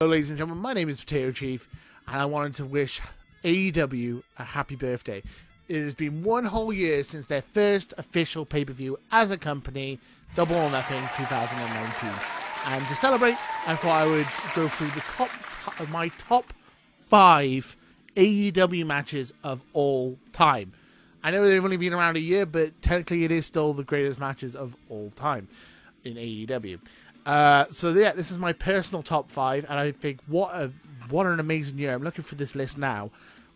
Hello, ladies and gentlemen, my name is Potato Chief, and I wanted to wish AEW a happy birthday. It has been one whole year since their first official pay-per-view as a company, Double or Nothing 2019. And to celebrate, I thought I would go through my top 5 AEW matches of all time. I know they've only been around a year, but technically it is still the greatest matches of all time in AEW. This is my personal top 5, and I think what an amazing year. I'm looking for this list now.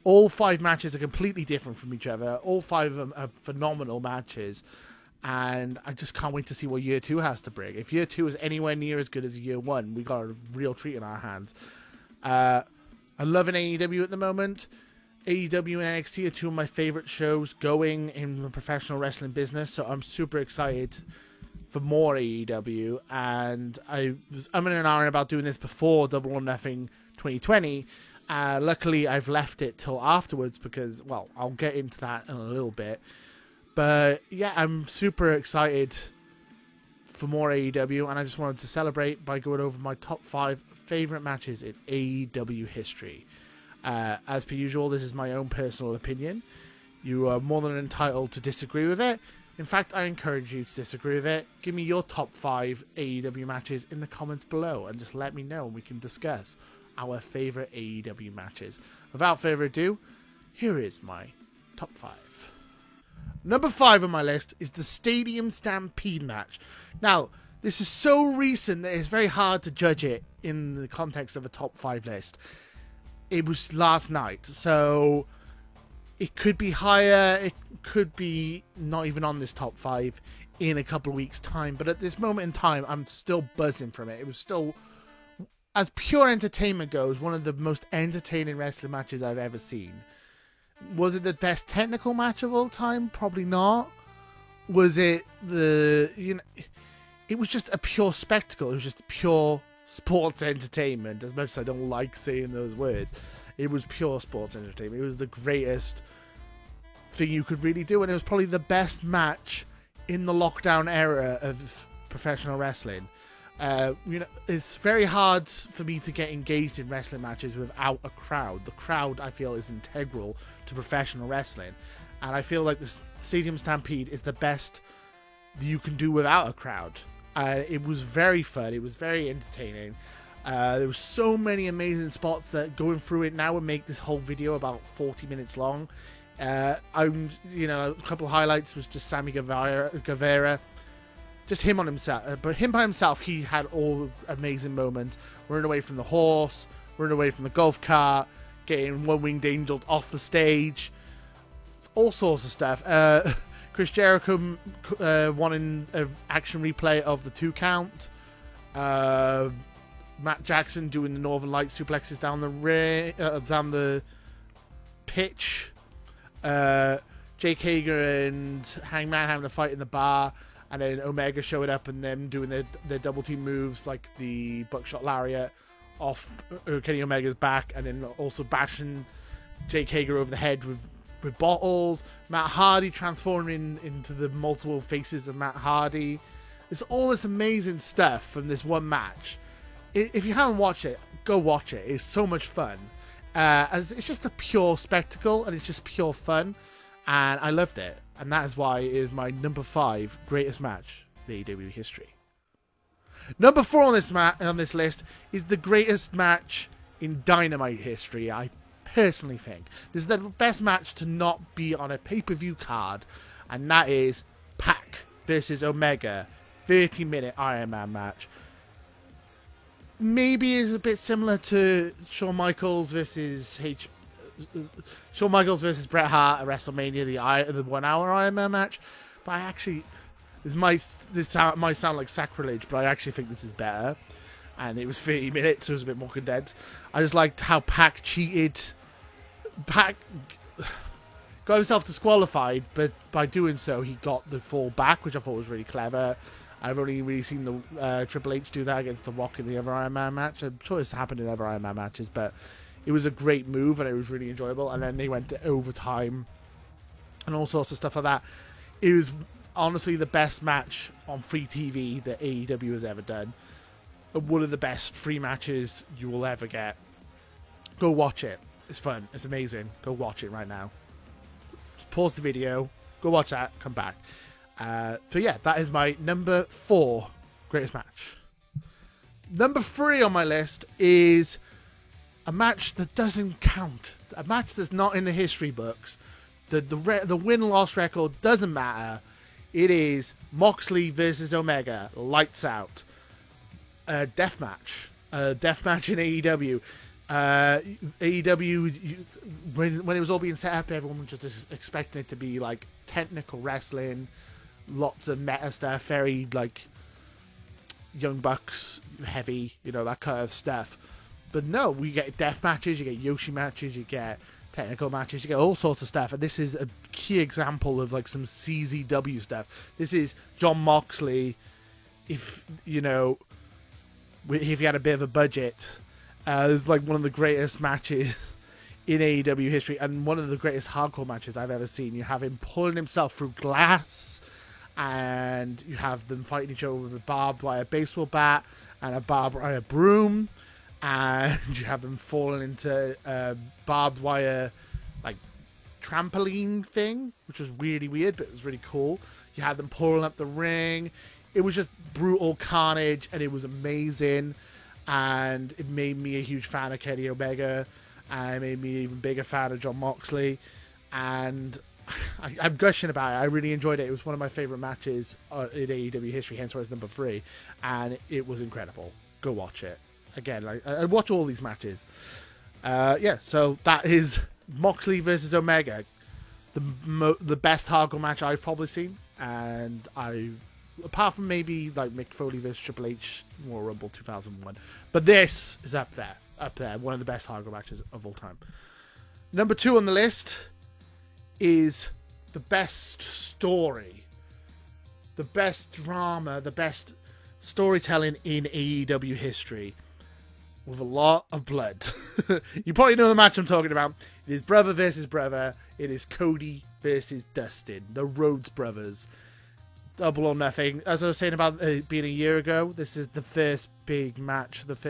All 5 matches are completely different from each other. All 5 of them are phenomenal matches, and I just can't wait to see what year 2 has to bring. If year 2 is anywhere near as good as year 1, we got a real treat in our hands. I'm loving AEW at the moment. AEW and NXT are 2 of my favorite shows going in the professional wrestling business, so I'm super excited for more AEW, and I'm in an hour about doing this before Double or Nothing 2020. Luckily, I've left it till afterwards because, well, I'll get into that in a little bit. But yeah, I'm super excited for more AEW, and I just wanted to celebrate by going over my top 5 favorite matches in AEW history. As per usual, this is my own personal opinion. You are more than entitled to disagree with it. In fact, I encourage you to disagree with it. Give me your top 5 AEW matches in the comments below and just let me know and we can discuss our favourite AEW matches. Without further ado, here is my top 5. Number 5 on my list is the Stadium Stampede match. Now, this is so recent that it's very hard to judge it in the context of a top 5 list. It was last night, so it could be higher, it could be not even on this top 5 in a couple of weeks' time, but at this moment in time, I'm still buzzing from it. It was still, as pure entertainment goes, one of the most entertaining wrestling matches I've ever seen. Was it the best technical match of all time? Probably not. Was it it was just a pure spectacle. It was just pure sports entertainment, as much as I don't like saying those words. It was pure sports entertainment. It was the greatest thing you could really do, and it was probably the best match in the lockdown era of professional wrestling. It's very hard for me to get engaged in wrestling matches without a crowd. The crowd, I feel, is integral to professional wrestling, and I feel like the Stadium Stampede is the best you can do without a crowd. It was very fun. It was very entertaining. There were so many amazing spots that going through it now would make this whole video about 40 minutes long. A couple of highlights was just Sammy Guevara, just him on himself. But him by himself, he had all amazing moments. Running away from the horse, running away from the golf cart, getting one-winged angel off the stage, all sorts of stuff. Chris Jericho wanting an action replay of the 2 count. Matt Jackson doing the Northern Light suplexes down the pitch. Jake Hager and Hangman having a fight in the bar, and then Omega showing up and them doing their double team moves like the buckshot lariat off Kenny Omega's back, and then also bashing Jake Hager over the head with bottles. Matt Hardy transforming into the multiple faces of Matt Hardy. It's all this amazing stuff from this one match. If you haven't watched it, go watch it. It's so much fun. As it's just a pure spectacle, and it's just pure fun, and I loved it. And that is why it is my number 5 greatest match in AEW history. Number 4 on this list is the greatest match in Dynamite history. I personally think this is the best match to not be on a pay-per-view card, and that is Pac versus Omega, 30-minute Iron Man match. Maybe it's a bit similar to Shawn Michaels versus Bret Hart at WrestleMania, the 1 hour Iron Man match. But this might sound like sacrilege, but I actually think this is better. And it was 30 minutes, so it was a bit more condensed. I just liked how Pac cheated. Pac got himself disqualified, but by doing so, he got the fall back, which I thought was really clever. I've only really seen the Triple H do that against The Rock in the other Iron Man match. I'm sure it's happened in other Iron Man matches, but it was a great move and it was really enjoyable. And then they went to overtime and all sorts of stuff like that. It was honestly the best match on free TV that AEW has ever done. one of the best free matches you will ever get. Go watch it. It's fun. It's amazing. Go watch it right now. Just pause the video. Go watch that. Come back. So yeah, that is my number 4 greatest match. Number 3 on my list is a match that doesn't count. A match that's not in the history books. The win-loss record doesn't matter. It is Moxley versus Omega. Lights out. Death match. Death match in AEW. AEW, when it was all being set up, everyone was just expecting it to be like technical wrestling, lots of meta stuff, very like Young Bucks heavy, that kind of stuff. But no, we get death matches, you get Yoshi matches, you get technical matches, you get all sorts of stuff. And this is a key example of like some CZW stuff. This is Jon Moxley, if you had a bit of a budget. It's like one of the greatest matches in AEW history, and one of the greatest hardcore matches I've ever seen. You have him pulling himself through glass, and you have them fighting each other with a barbed wire baseball bat and a barbed wire broom, and you have them falling into a barbed wire like trampoline thing, which was really weird, but it was really cool. You had them pulling up the ring. It was just brutal carnage, and it was amazing. And it made me a huge fan of Kenny Omega, and it made me an even bigger fan of Jon Moxley, and I'm gushing about it. I really enjoyed it. It was one of my favourite matches in AEW history, hence why it's number 3, and it was incredible. Go watch it. Again, I watch all these matches. So that is Moxley versus Omega, the best hardcore match I've probably seen, and apart from maybe like Mick Foley versus Triple H Royal Rumble 2001. But this is up there. One of the best hardcore matches of all time. Number 2 on the list is the best story, the best drama, the best storytelling in AEW history, with a lot of blood. You probably know the match I'm talking about. It is brother versus brother. It is Cody versus Dustin, the Rhodes brothers. Double or Nothing. As I was saying about being a year ago, this is the first big match of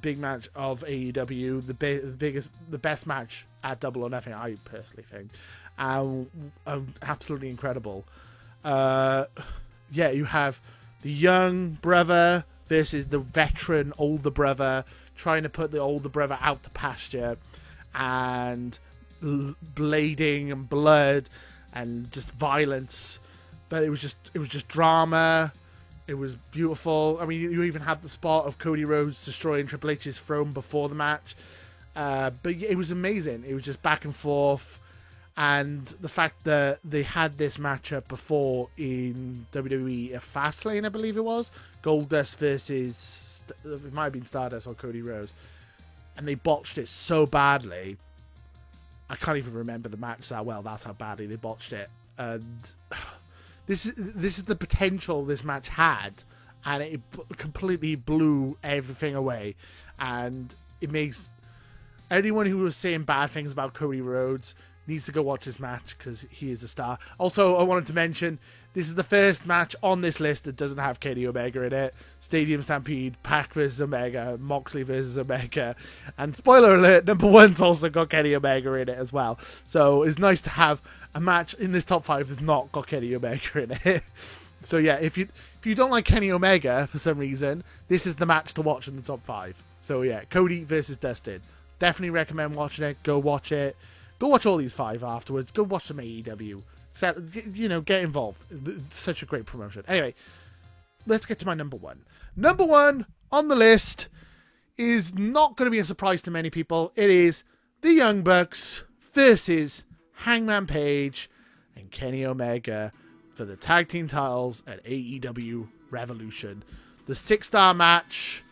AEW, the best match at Double or Nothing, I personally think. Absolutely incredible. You have the young brother versus the veteran older brother, trying to put the older brother out to pasture, and blading and blood and just violence. But it was just drama. It was beautiful. I mean, you even had the spot of Cody Rhodes destroying Triple H's throne before the match. But it was amazing. It was just back and forth. And the fact that they had this matchup before in WWE at Fastlane, I believe it was. Goldust versus, it might have been Stardust or Cody Rhodes. And they botched it so badly. I can't even remember the match that well. That's how badly they botched it. And This is the potential this match had, and it completely blew everything away. And it makes anyone who was saying bad things about Cody Rhodes needs to go watch this match, because he is a star. Also, I wanted to mention, this is the first match on this list that doesn't have Kenny Omega in it. Stadium Stampede, Pac versus Omega, Moxley versus Omega, and spoiler alert, number 1's also got Kenny Omega in it as well. So it's nice to have a match in this top 5 that's not got Kenny Omega in it. So yeah, if you don't like Kenny Omega for some reason, this is the match to watch in the top 5. So yeah, Cody versus Dustin. Definitely recommend watching it. Go watch it. Go watch all these 5 afterwards. Go watch some AEW. Get involved. It's such a great promotion. Anyway, let's get to my number 1. Number 1 on the list is not going to be a surprise to many people. It is the Young Bucks versus Hangman Page and Kenny Omega for the tag team titles at AEW Revolution. The 6-star match.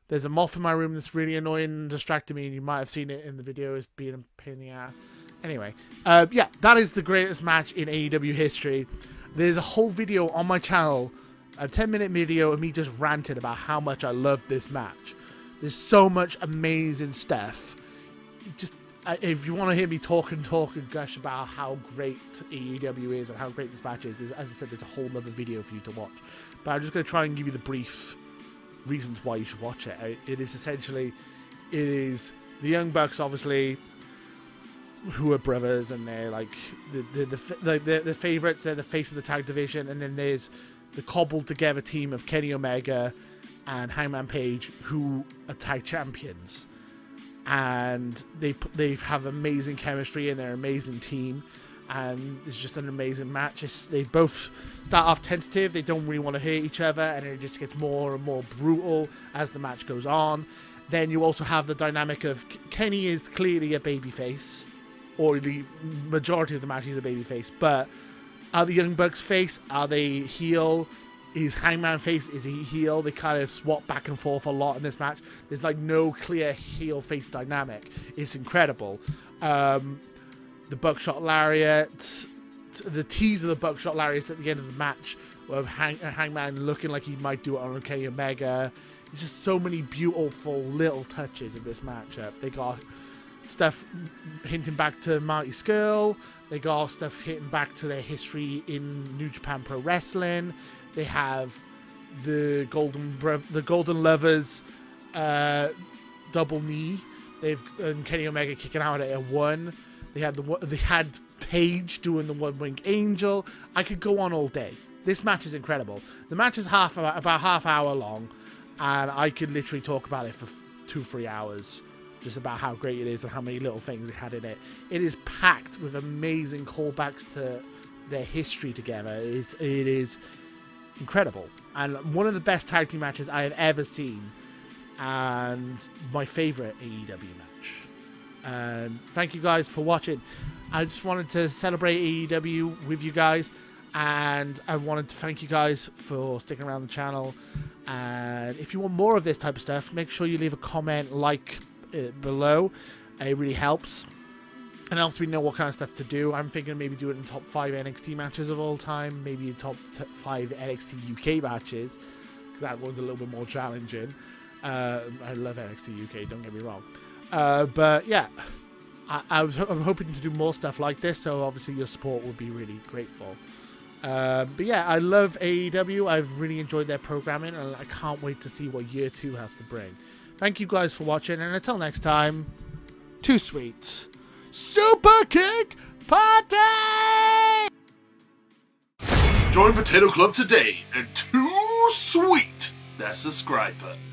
There's a moth in my room that's really annoying and distracting me, and you might have seen it in the video as being a pain in the ass. Anyway, that is the greatest match in AEW history. There's a whole video on my channel, a 10-minute video of me just ranting about how much I love this match. There's so much amazing stuff. If you want to hear me talk and gush about how great AEW is and how great this match is, as I said, there's a whole other video for you to watch. But I'm just going to try and give you the brief reasons why you should watch it. It is essentially, it is the Young Bucks, obviously, who are brothers, and they're like the favorites. They're the face of the tag division, and then there's the cobbled together team of Kenny Omega and Hangman Page, who are tag champions, and they have amazing chemistry and they're an amazing team, and it's just an amazing match. They both start off tentative, they don't really want to hurt each other, and it just gets more and more brutal as the match goes on. Then you also have the dynamic of Kenny is clearly a babyface, or the majority of the match he's a babyface, but are the Young Bucks face? Are they heel? Is Hangman face? Is he heel? They kind of swap back and forth a lot in this match. There's like no clear heel-face dynamic. It's incredible. The Buckshot Lariat, the tease of the Buckshot Lariat at the end of the match, with Hangman looking like he might do it on Kenny Omega. There's just so many beautiful little touches in this matchup. They got stuff hinting back to Marty Scurll. They got stuff hitting back to their history in New Japan Pro Wrestling. They have the Golden Lovers double knee. And Kenny Omega kicking out at a 1. They had Page doing the One Wing Angel. I could go on all day. This match is incredible. The match is about half hour long, and I could literally talk about it for 2-3 hours. Just about how great it is and how many little things it had in it. It is packed with amazing callbacks to their history together. It is incredible. And one of the best tag team matches I have ever seen. And my favourite AEW match. And thank you guys for watching. I just wanted to celebrate AEW with you guys. And I wanted to thank you guys for sticking around the channel. And if you want more of this type of stuff, make sure you leave a comment, like below. It really helps and helps me know what kind of stuff to do. I'm thinking of maybe doing in top 5 NXT matches of all time, maybe top 5 NXT UK matches. That one's a little bit more challenging. I love NXT UK, don't get me wrong, but yeah, I'm hoping to do more stuff like this, so obviously your support would be really grateful. But yeah, I love AEW. I've really enjoyed their programming, and I can't wait to see what year 2 has to bring. Thank you guys for watching, and until next time, Too Sweet Super Kick Party! Join Potato Club today and Too Sweet that subscribe button.